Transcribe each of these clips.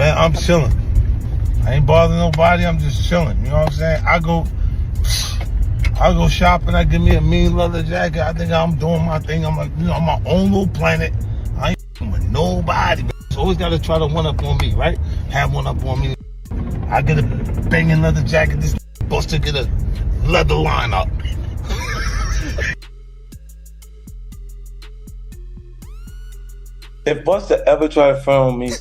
Man, I'm chilling. I ain't bothering nobody. I'm just chilling. You know what I'm saying? I go shopping. I give me a mean leather jacket. I think I'm doing my thing. I'm like, on my own little planet. I ain't with nobody. It's always got to try to one up on me, right? Have one up on me. I get a banging leather jacket. This Busta get a leather line up. If Busta ever try to front on me,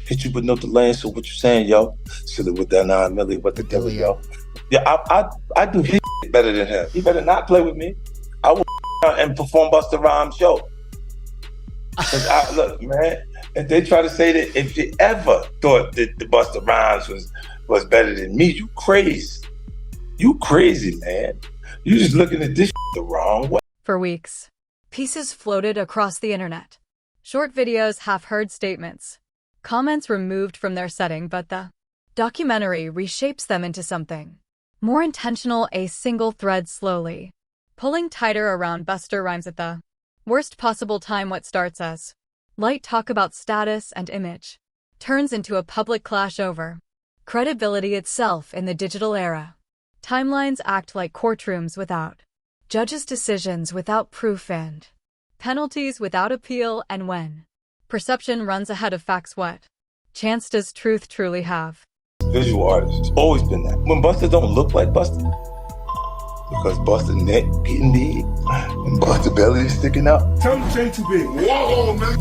hit you with no delay. So what you saying, yo? Silly with that 9 milli, what the devil, yo? Yeah, I do his better than him. He better not play with me. I will and perform Busta Rhymes show. Cause look, man, if they try to say that if you ever thought that the Busta Rhymes was better than me, you crazy. You crazy, man. You just looking at this the wrong way. For weeks, pieces floated across the internet. Short videos, half-heard statements. Comments removed from their setting, but the documentary reshapes them into something more intentional, a single thread slowly pulling tighter around Busta Rhymes at the worst possible time. What starts as light talk about status and image turns into a public clash over credibility itself in the digital era. Timelines act like courtrooms without judges, decisions without proof, and penalties without appeal. And when perception runs ahead of facts, what chance does truth truly have? Visual artist. It's always been that. When Busta don't look like Busta, because Busta neck getting big, and Busta belly is sticking out. Tell him the chain too big. Whoa, man.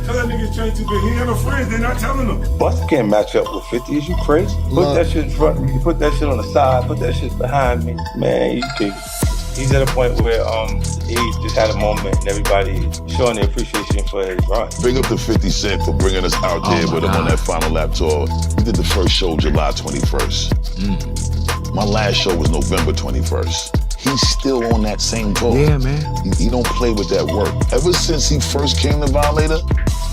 Tell that nigga chain too big. He ain't got no friends. They're not telling him. Busta can't match up with 50. Is you crazy? Put that shit in front of me. Put that shit on the side. Put that shit behind me. Man, you can. He's at a point where he just had a moment and everybody showing their appreciation for his run. Big up to 50 Cent for bringing us out there with him on that Final Lap tour. We did the first show July 21st. My last show was November 21st. He's still on that same tour. Yeah, man. He don't play with that work. Ever since he first came to Violator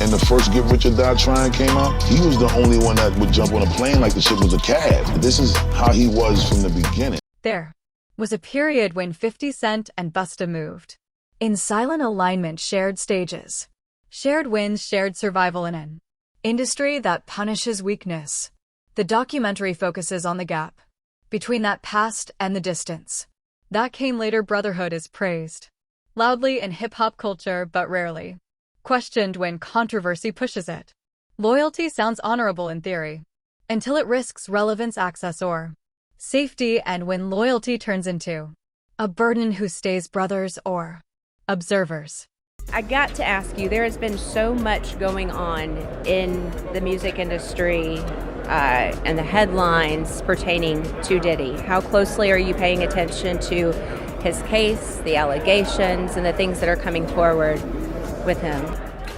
and the first Get Rich or Die Trying came out, he was the only one that would jump on a plane like the shit was a cab. This is how he was from the beginning. There was a period when 50 Cent and Busta moved in silent alignment, shared stages, shared wins, shared survival in an industry that punishes weakness. The documentary focuses on the gap between that past and the distance that came later. Brotherhood is praised loudly in hip-hop culture, but rarely questioned when controversy pushes it. Loyalty sounds honorable in theory until it risks relevance, access, or safety, and when loyalty turns into a burden, who stays, brothers or observers? I got to ask you, there has been so much going on in the music industry and the headlines pertaining to Diddy. How closely are you paying attention to his case, the allegations, and the things that are coming forward with him?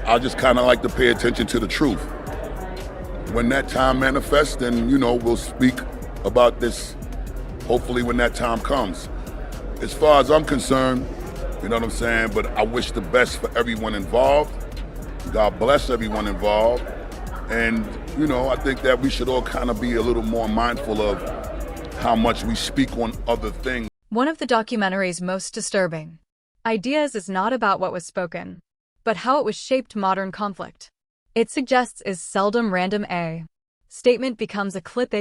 I just kind of like to pay attention to the truth. When that time manifests, then, we'll speak about this, hopefully when that time comes. As far as I'm concerned, you know what I'm saying, but I wish the best for everyone involved. God bless everyone involved. And, I think that we should all kind of be a little more mindful of how much we speak on other things. One of the documentary's most disturbing ideas is not about what was spoken, but how it was shaped modern conflict. It suggests is seldom random. A statement becomes a clip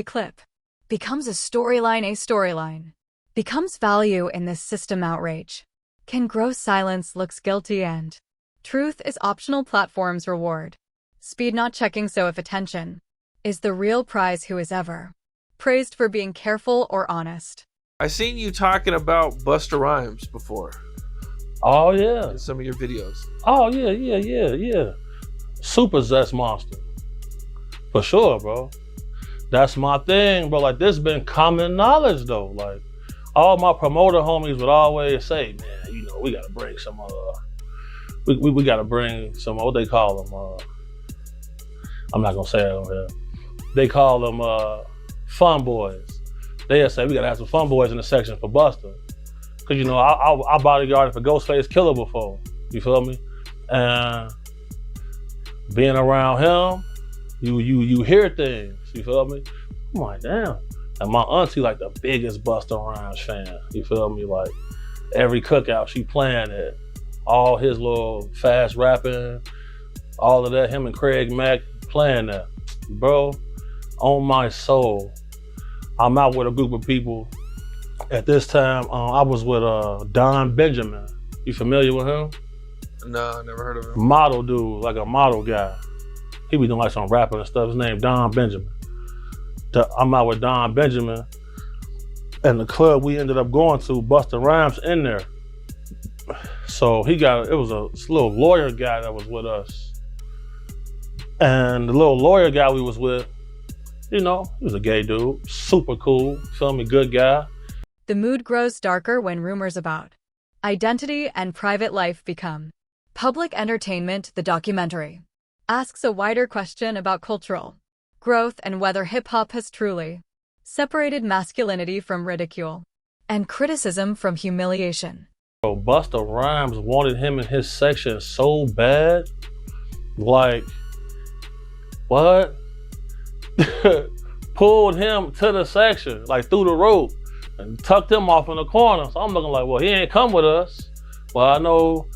becomes a storyline, becomes value in this system. Outrage can grow, silence looks guilty, and truth is optional. Platforms reward speed, not checking. So if attention is the real prize, who is ever praised for being careful or honest? I seen you talking about Busta Rhymes before. Oh yeah. In some of your videos. Oh yeah. Super zest monster. For sure, bro. That's my thing, bro. Like, this been common knowledge though. Like, all my promoter homies would always say, man, we gotta bring some we gotta bring some, what they call them, I'm not gonna say it on here. They call them fun boys. They'll say we gotta have some fun boys in the section for Busta. Cause I bodyguarded for Ghostface Killer before. You feel me? And being around him, you hear things. You feel me? I'm like, damn. And my auntie like the biggest Busta Rhymes fan. You feel me? Like, every cookout she playing it. All his little fast rapping, all of that. Him and Craig Mack playing that. Bro, on my soul, I'm out with a group of people. At this time, I was with Don Benjamin. You familiar with him? No, never heard of him. Model dude, like a model guy. He be doing like some rapping and stuff. His name Don Benjamin. I'm out with Don Benjamin, and the club we ended up going to, Busta Rhymes in there. So it was a little lawyer guy that was with us. And the little lawyer guy we was with, you know, he was a gay dude, super cool, feel me, good guy. The mood grows darker when rumors about identity and private life become public entertainment. The documentary asks a wider question about cultural growth and whether hip-hop has truly separated masculinity from ridicule and criticism from humiliation. Bro, Busta Rhymes wanted him in his section so bad. Like, what? Pulled him to the section, like through the rope, and tucked him off in the corner. So I'm looking like, well, he ain't come with us. Well, I know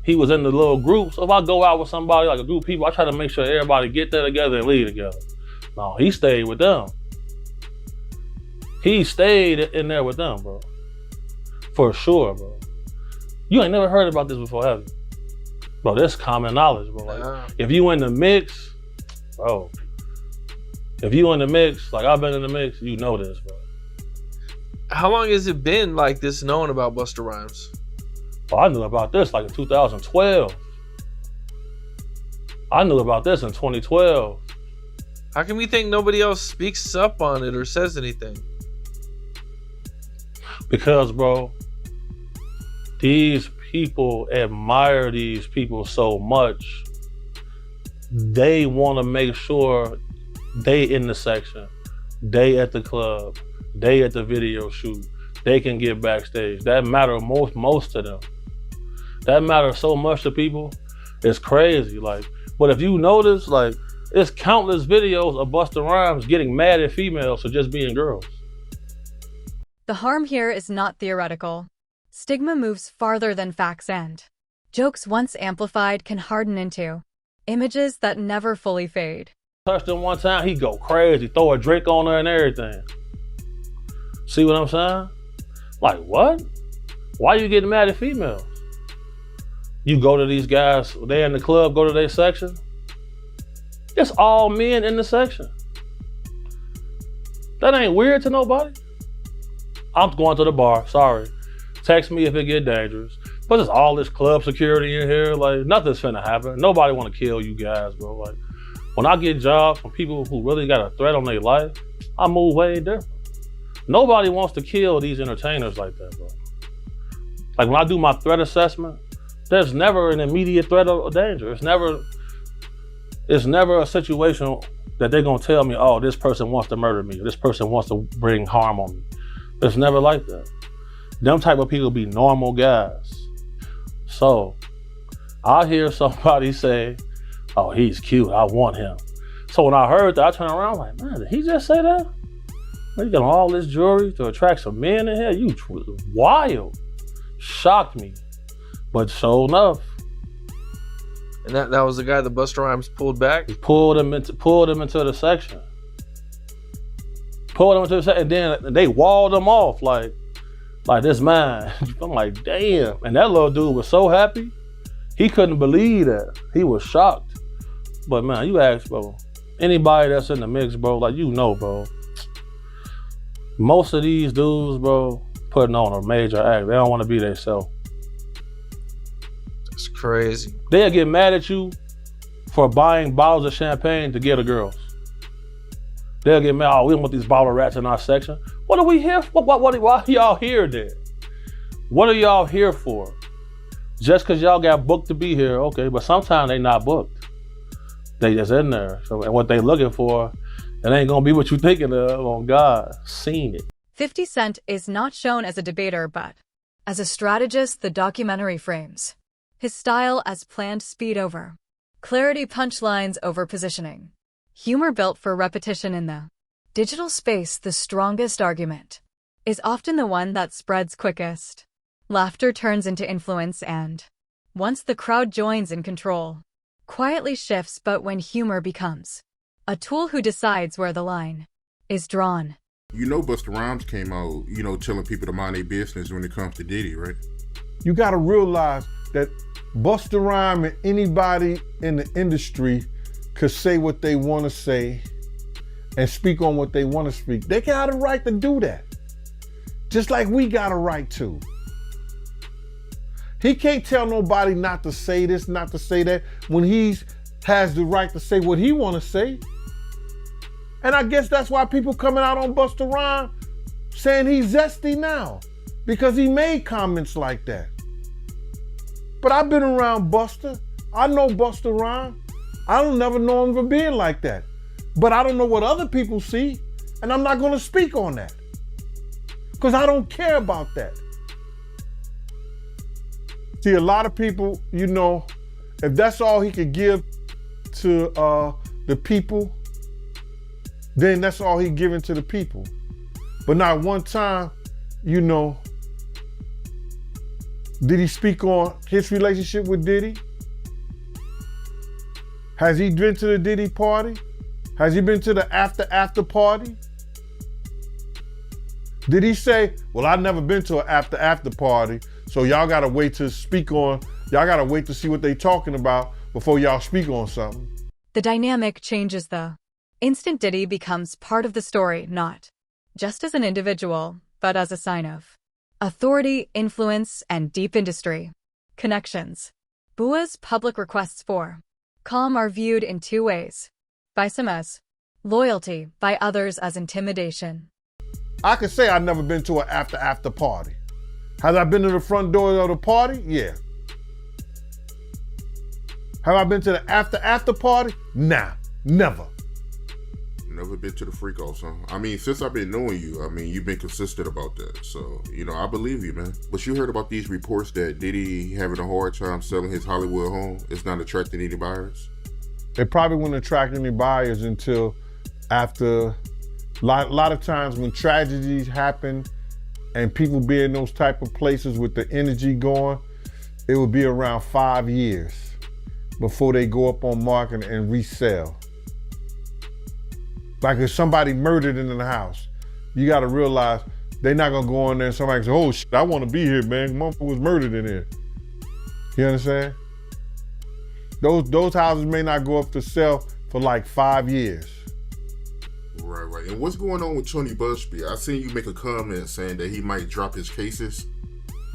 he was in the little group. So if I go out with somebody, like a group of people, I try to make sure everybody get there together and leave together. No, he stayed with them. He stayed in there with them, bro. For sure, bro. You ain't never heard about this before, have you? Bro, this common knowledge, bro. Like, if you in the mix, bro. If you in the mix, like I've been in the mix, you know this, bro. How long has it been like this known about Busta Rhymes? Well, I knew about this like in 2012. I knew about this in 2012. How come you think nobody else speaks up on it or says anything? Because, bro, these people admire these people so much. They want to make sure they in the section, they at the club, they at the video shoot, they can get backstage. That matters most to them. That matters so much to people. It's crazy. Like, but if you notice, like, it's countless videos of Busta Rhymes getting mad at females for just being girls. The harm here is not theoretical. Stigma moves farther than facts, and jokes once amplified can harden into images that never fully fade. Touched him one time, he go crazy, throw a drink on her and everything. See what I'm saying? Like, what? Why you getting mad at females? You go to these guys, they in the club, go to their section. It's all men in the section. That ain't weird to nobody. I'm going to the bar, sorry. Text me if it get dangerous. But there's all this club security in here, like nothing's finna happen. Nobody wanna kill you guys, bro. Like, when I get jobs from people who really got a threat on their life, I move way different. Nobody wants to kill these entertainers like that, bro. Like when I do my threat assessment, there's never an immediate threat of danger. It's never a situation that they're gonna tell me, oh, this person wants to murder me, or this person wants to bring harm on me. It's never like that. Them type of people be normal guys. So I hear somebody say, oh, he's cute, I want him. So when I heard that, I turned around like, man, did he just say that? You got all this jewelry to attract some men in here? You wild. Shocked me. But sure enough. And that was the guy that Busta Rhymes pulled back? He pulled him into the section. Pulled him into the section, and then they walled him off like this man. I'm like, damn. And that little dude was so happy. He couldn't believe that. He was shocked. But man, you ask, bro, anybody that's in the mix, bro, like you know, bro, most of these dudes, bro, putting on a major act. They don't want to be themselves. That's crazy. They'll get mad at you for buying bottles of champagne to get a girls. They'll get mad, oh, we don't want these bottle rats in our section. What are we here for? Why are y'all here then? What are y'all here for? Just because y'all got booked to be here, okay, but sometimes they not booked. They just in there. So, and what they looking for, it ain't gonna be what you thinking of. Oh God, seen it. 50 Cent is not shown as a debater, but as a strategist. The documentary frames his style as planned speed over clarity, punchlines over positioning, humor built for repetition. In the digital space, the strongest argument is often the one that spreads quickest. Laughter turns into influence, and once the crowd joins in control, quietly shifts but when humor becomes a tool who decides where the line is drawn. You know Busta Rhymes came out, telling people to mind their business when it comes to Diddy, right? You gotta realize that Busta Rhymes and anybody in the industry could say what they wanna say and speak on what they wanna speak. They got a right to do that. Just like we got a right to. He can't tell nobody not to say this, not to say that, when he has the right to say what he wanna say. And I guess that's why people coming out on Busta Rhymes saying he's zesty now, because he made comments like that. But I've been around Busta. I know Busta Rhymes. I don't never know him for being like that. But I don't know what other people see, and I'm not gonna speak on that. Because I don't care about that. See, a lot of people, if that's all he could give to the people, then that's all he giving to the people. But not one time, did he speak on his relationship with Diddy? Has he been to the Diddy party? Has he been to the after party? Did he say, well, I've never been to an after party, so y'all gotta wait to speak on, y'all gotta wait to see what they talking about before y'all speak on something? The dynamic changes though. Instant Diddy becomes part of the story, not just as an individual, but as a sign of authority, influence, and deep industry connections. Bua's public requests for calm are viewed in two ways. By some as loyalty, by others as intimidation. I could say I've never been to an after party. Have I been to the front door of the party? Yeah. Have I been to the after party? Nah, never. Never been to the freak offs, huh? I mean, since I've been knowing you, you've been consistent about that. So, I believe you, man. But you heard about these reports that Diddy having a hard time selling his Hollywood home? It's not attracting any buyers? It probably wouldn't attract any buyers until after, a lot of times when tragedies happen and people be in those type of places with the energy going, it would be around 5 years before they go up on market and resell. Like if somebody murdered in the house, you gotta realize they're not gonna go in there and somebody say, oh shit, I wanna be here, man. Motherfucker was murdered in here. You understand? Those houses may not go up to sell for like 5 years. Right. And what's going on with Tony Busby? I seen you make a comment saying that he might drop his cases.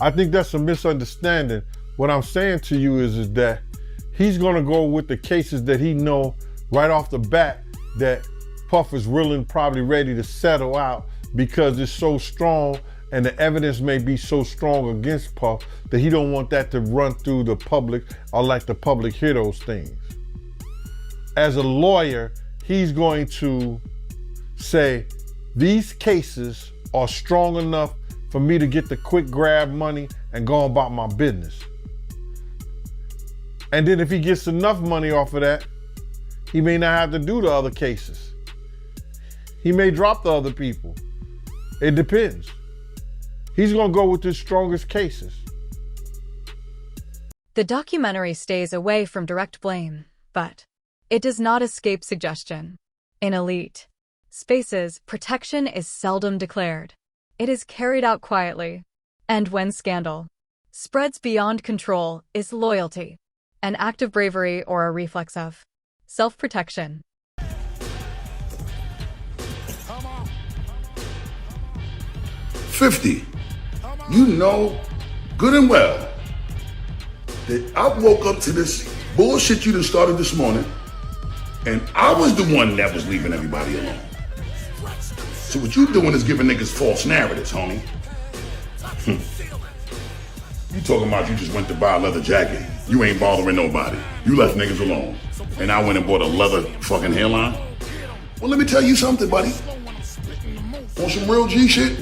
I think that's a misunderstanding. What I'm saying to you is that he's gonna go with the cases that he know right off the bat that Puff is really probably ready to settle out because it's so strong and the evidence may be so strong against Puff that he don't want that to run through the public or let the public hear those things. As a lawyer, he's going to say, these cases are strong enough for me to get the quick grab money and go about my business. And then if he gets enough money off of that, he may not have to do the other cases. He may drop the other people. It depends. He's gonna go with his strongest cases. The documentary stays away from direct blame, but it does not escape suggestion. In elite spaces, protection is seldom declared. It is carried out quietly. And when scandal spreads beyond control, is loyalty an act of bravery or a reflex of self-protection? 50, you know good and well that I woke up to this bullshit you done started this morning, and I was the one that was leaving everybody alone. So what you doing is giving niggas false narratives, homie. You talking about you just went to buy a leather jacket. You ain't bothering nobody. You left niggas alone. And I went and bought a leather fucking hairline. Well, let me tell you something, buddy. On some real G shit.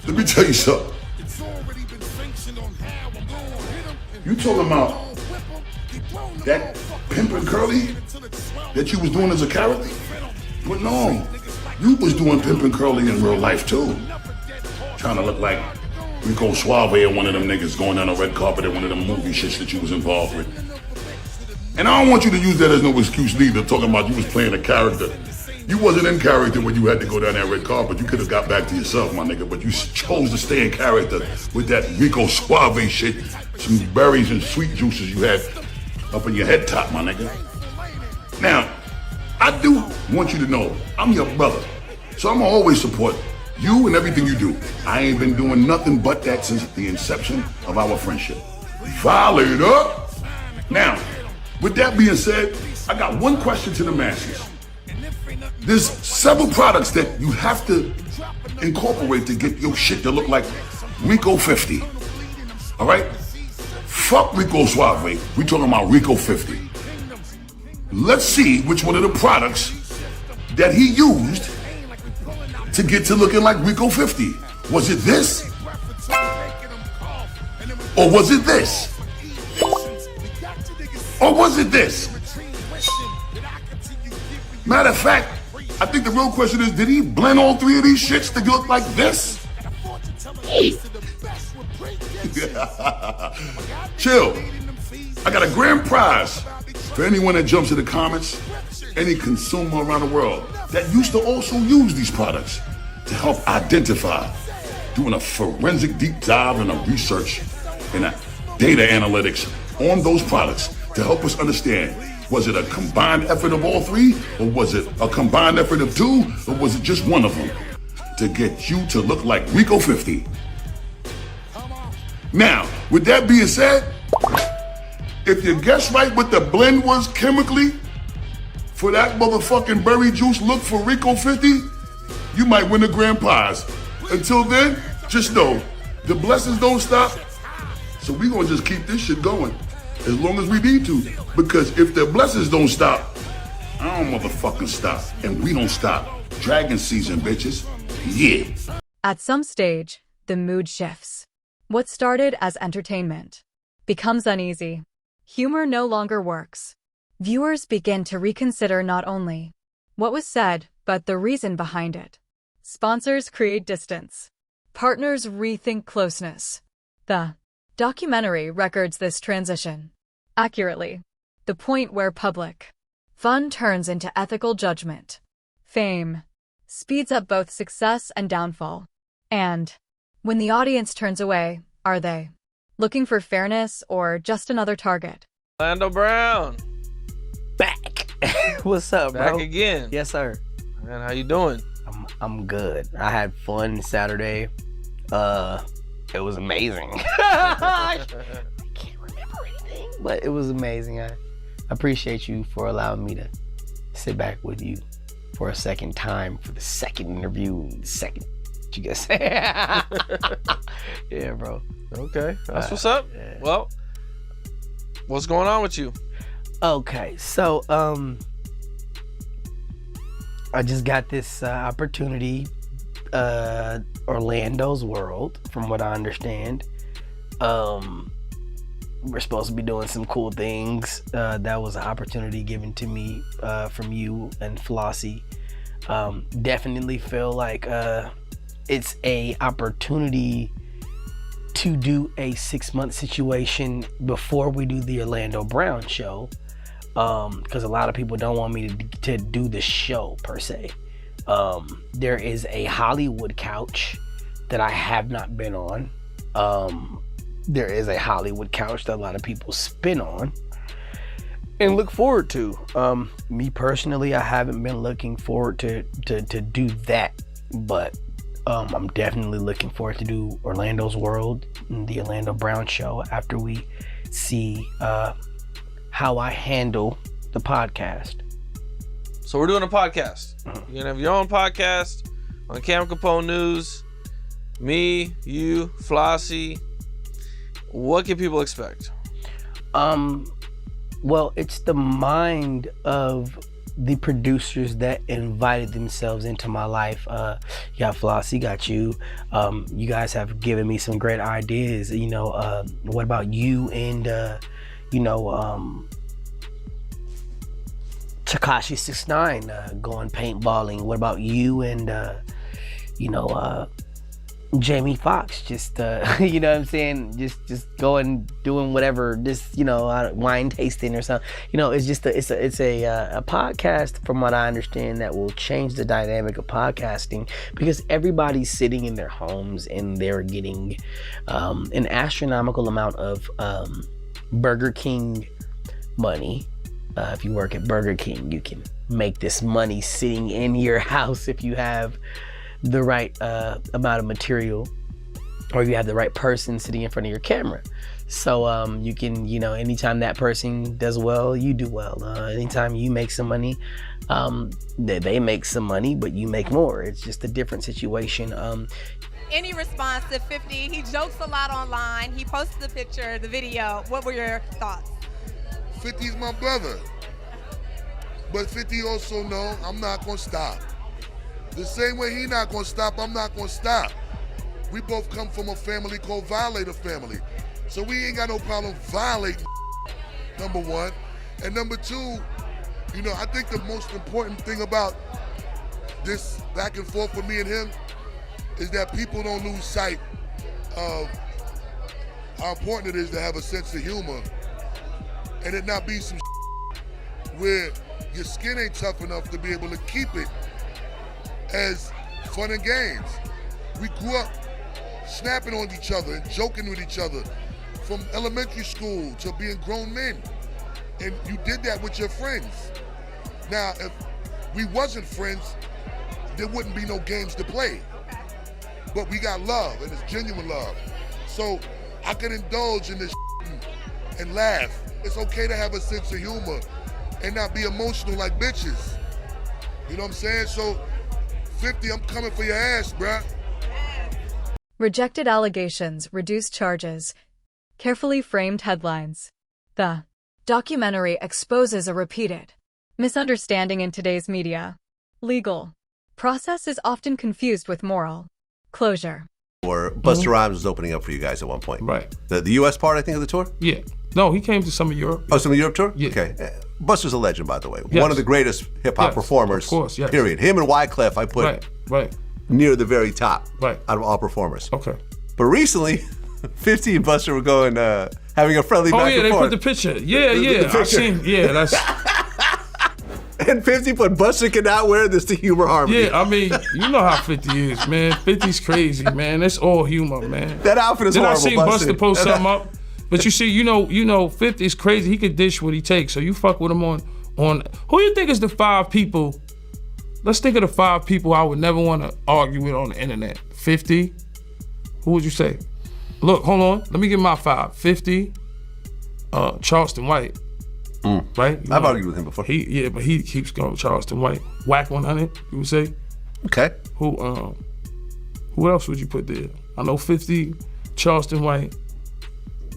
Let me tell you something. You talking about that pimpin' curly that you was doing as a character? But no, you was doing pimpin' curly in real life too. Trying to look like Rico Suave or one of them niggas going down a red carpet at one of them movie shits that you was involved with. And I don't want you to use that as no excuse neither, talking about you was playing a character. You wasn't in character when you had to go down that red carpet. You could have got back to yourself, my nigga, but you chose to stay in character with that Rico Suave shit, some berries and sweet juices you had up in your head top, my nigga. Now, I do want you to know, I'm your brother, so I'm gonna always support you and everything you do. I ain't been doing nothing but that since the inception of our friendship. Violate up! Now, with that being said, I got one question to the masses. There's several products that you have to incorporate to get your shit to look like Rico 50. All right? Fuck Rico Suave. We talking about Rico 50. Let's see which one of the products that he used to get to looking like Rico 50. Was it this? Or was it this? Or was it this? Matter of fact, I think the real question is, did he blend all three of these shits to look like this? Chill. I got a grand prize for anyone that jumps in the comments, any consumer around the world that used to also use these products to help identify, doing a forensic deep dive and a research and a data analytics on those products to help us understand, was it a combined effort of all three, or was it a combined effort of two, or was it just one of them to get you to look like Rico 50? Now, with that being said, if you guess right what the blend was chemically for that motherfucking berry juice look for Rico 50, you might win a grand prize. Until then, just know, the blessings don't stop, so we gonna just keep this shit going as long as we need to. Because if the blessings don't stop, I don't motherfucking stop. And we don't stop. Dragon season, bitches. Yeah. At some stage, the mood shifts. What started as entertainment becomes uneasy. Humor no longer works. Viewers begin to reconsider not only what was said, but the reason behind it. Sponsors create distance. Partners rethink closeness. The documentary records this transition accurately, the point where public fun turns into ethical judgment. Fame speeds up both success and downfall. And when the audience turns away, are they looking for fairness or just another target? Orlando Brown. Back. What's up, bro? Back again. Yes, sir. Man, how you doing? I'm good. I had fun Saturday. It was amazing. I can't remember anything, but it was amazing. I appreciate you for allowing me to sit back with you for a second time for the second interview, you guys say. Yeah, bro. Okay, that's what's up. Yeah. Well, what's going on with you? Okay, so I just got this opportunity, Orlando's World, from what I understand. We're supposed to be doing some cool things. That was an opportunity given to me from you and Flossie. Definitely feel like it's a opportunity to do a 6-month situation before we do the Orlando Brown show, because a lot of people don't want me to do the show per se. There is a Hollywood couch that I have not been on. There is a Hollywood couch that a lot of people spin on and look forward to. Me personally, I haven't been looking forward to do that, but I'm definitely looking forward to do Orlando's World, the Orlando Brown show, after we see how I handle the podcast. So we're doing a podcast. You're gonna have your own podcast on Cam Capone News. Me, you, Flossie. What can people expect? Well, it's the mind of the producers that invited themselves into my life. You got Flossie, got you. You guys have given me some great ideas. You know, what about you and Tekashi 6ix9ine going paintballing? What about you and Jamie Foxx, just you know what I'm saying, just going doing whatever, just wine tasting or something. It's just it's a podcast, from what I understand, that will change the dynamic of podcasting, because everybody's sitting in their homes and they're getting an astronomical amount of Burger King money. If you work at Burger King, you can make this money sitting in your house if you have the right amount of material, or you have the right person sitting in front of your camera. So you can, anytime that person does well, you do well. Anytime you make some money, they make some money, but you make more. It's just a different situation. Any response to 50? He jokes a lot online. He posted the picture, the video. What were your thoughts? 50's my brother. But 50 also know I'm not gonna stop. The same way he not gonna stop, I'm not gonna stop. We both come from a family called Violator family. So we ain't got no problem violating, number one. And number two, I think the most important thing about this back and forth for me and him is that people don't lose sight of how important it is to have a sense of humor and it not be some where your skin ain't tough enough to be able to keep it as fun and games. We grew up snapping on each other and joking with each other from elementary school to being grown men. And you did that with your friends. Now, if we wasn't friends, there wouldn't be no games to play. But we got love, and it's genuine love. So I can indulge in this and laugh. It's okay to have a sense of humor and not be emotional like bitches. You know what I'm saying? So 50, I'm coming for your ass, bruh. Rejected allegations, reduced charges. Carefully framed headlines. The documentary exposes a repeated misunderstanding in today's media. Legal process is often confused with moral closure. Or Busta Rhymes was opening up for you guys at one point. Right. The U.S. part, I think, of the tour? Yeah. No, he came to some of Europe. Oh, some of the Europe tour? Yeah. Okay. Busta's a legend, by the way. Yes. One of the greatest hip-hop performers, of course, yes. period. Him and Wyclef, I put right. near the very top right. out of all performers. Okay. But recently, 50 and Busta were going, having a friendly back and forth. Oh, yeah, they put the picture. Yeah, The picture. I've seen, that's... And 50 put, Busta cannot wear this to humor harmony. Yeah, I mean, you know how 50 is, man. 50's crazy, man. It's all humor, man. That outfit is horrible, Then I seen Busta post something up. But you see, you know, 50 is crazy. He could dish what he takes. So you fuck with him on who you think is the 5 people? Let's think of the 5 people I would never want to argue with on the internet. 50. Who would you say? Look, hold on. Let me give my 5. 50. Charleston White. Right? I've argued with him before. But he keeps going with Charleston White. Whack 100, you would say? Okay. Who else would you put there? I know 50, Charleston White,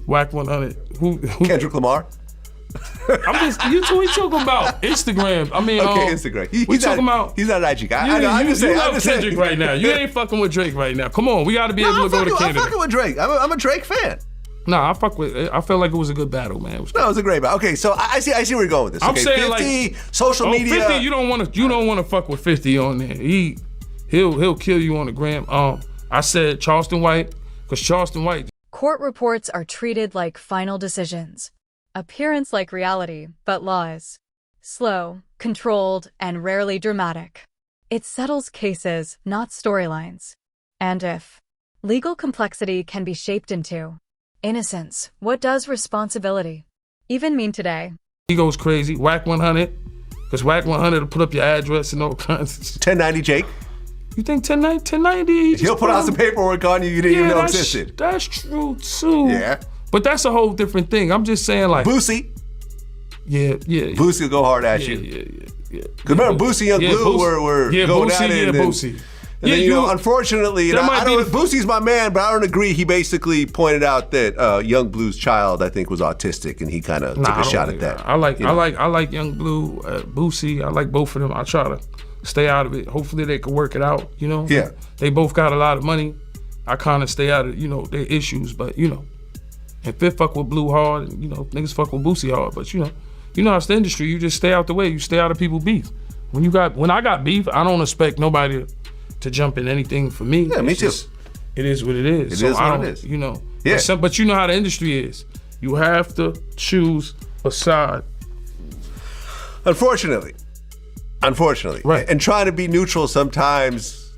Whack 100. Who Kendrick Lamar? I'm just, you talking about Instagram. I mean, okay, Instagram. We talking about. He's not an IG guy. You love Kendrick right now. You ain't fucking with Drake right now. Come on, we got to be able to go to Canada. I'm fucking with Drake. I'm a Drake fan. Nah, I felt like it was a good battle, man. It was a great battle. Okay, so I see where you're going with this. I'm okay, saying 50, like social media. 50, you don't want to fuck with 50 on there. He'll kill you on the gram. I said Charleston White because Charleston White. Court reports are treated like final decisions. Appearance like reality, but law is slow, controlled, and rarely dramatic. It settles cases, not storylines. And if legal complexity can be shaped into innocence, what does responsibility even mean today? He goes crazy. Whack 100, because Whack 100 will put up your address and all kinds. 1090 Jake. You think 1090? He'll put out some paperwork on you didn't even know existed. That's true too. Yeah. But that's a whole different thing. I'm just saying like Boosie. Yeah. Boosie will go hard at you. Yeah. Because remember, Boosie and Blue were going at it. Boosie. And then, unfortunately, Boosie's my man, but I don't agree. He basically pointed out that Young Blue's child, I think, was autistic, and he kind of took a shot at that. I like Young Blue, Boosie. I like both of them. I try to stay out of it. Hopefully, they can work it out. You know. Yeah. They both got a lot of money. I kind of stay out of their issues, but if they fuck with Blue hard, and niggas fuck with Boosie hard, but how it's the industry. You just stay out the way. You stay out of people's beef. When I got beef, I don't expect nobody to jump in anything for me. Yeah, me too. it is what it is. It is what it is. You know. Yeah. But you know how the industry is. You have to choose a side. Unfortunately. Right. And trying to be neutral sometimes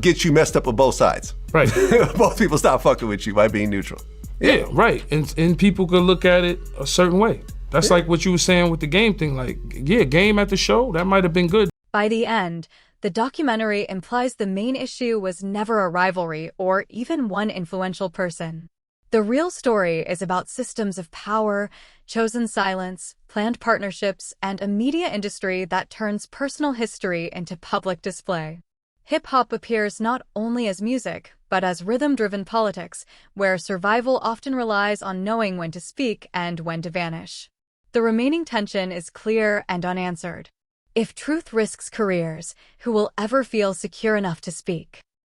gets you messed up on both sides. Right. Both people stop fucking with you by being neutral. Yeah, right. And people could look at it a certain way. That's like what you were saying with the game thing. Like, yeah, game at the show, that might have been good. By the end, the documentary implies the main issue was never a rivalry or even one influential person. The real story is about systems of power, chosen silence, planned partnerships, and a media industry that turns personal history into public display. Hip-hop appears not only as music, but as rhythm-driven politics, where survival often relies on knowing when to speak and when to vanish. The remaining tension is clear and unanswered. If truth risks careers, who will ever feel secure enough to speak?